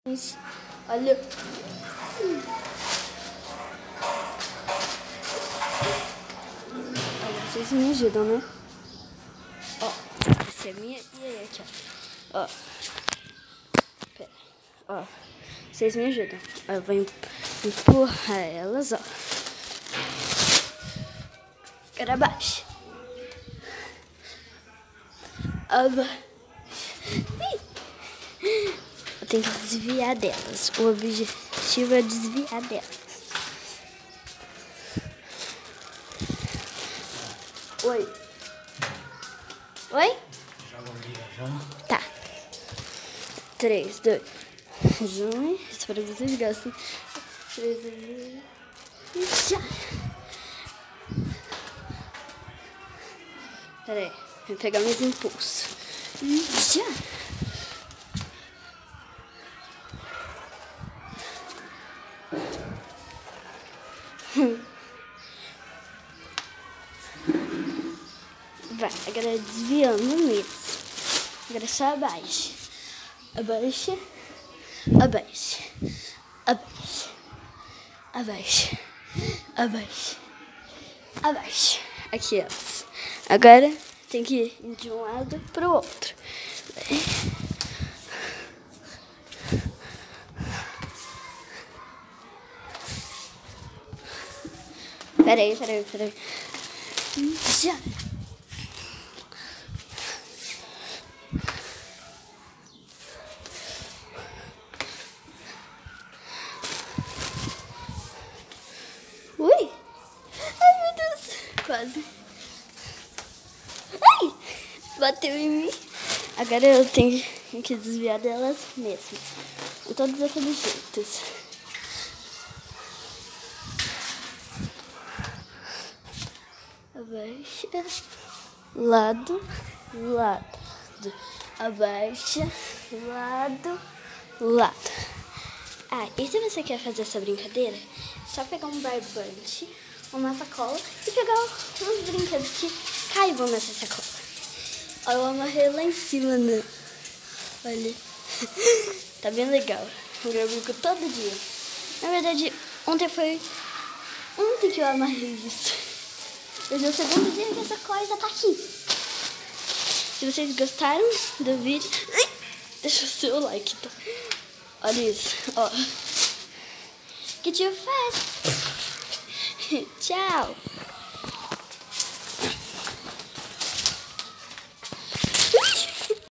Olha. Vocês me ajudam, né? Ó, essa é minha e aí aqui, ó. Ó. Pera. Ó. Vocês me ajudam. Eu vou empurrar elas, ó. Para baixo. Eu tenho que desviar delas. O objetivo é desviar delas. Oi. Oi? Já vou viajar. Tá. 3, 2, 1. Espero que vocês gostem. 3, 2, 1. E já. Pera aí. Vou pegar meus impulsos. E já. Vai, agora desviando mesmo. Agora só abaixa. Abaixa. Abaixa. Abaixa. Abaixa. Abaixa. Abaixa. Aqui, ó. Agora tem que ir de um lado pro outro. Peraí. Já. Ui! Ai, meu Deus! Quase. Ai! Bateu em mim. Agora eu tenho que desviar delas mesmo. De todos aqueles jeitos. Abaixa. Lado. Abaixa. Lado. Ah, e se você quer fazer essa brincadeira, é só pegar um barbante, uma sacola e pegar uns brinquedos que caibam nessa sacola. Olha, eu amarrei lá em cima, né? Olha. Tá bem legal. Eu brinco todo dia. Na verdade, ontem que eu amarrei isso. Hoje é o segundo dia que essa coisa tá aqui. Se vocês gostaram do vídeo, deixa o seu like, tá? Olha isso, ó. Que tio faz? Tchau.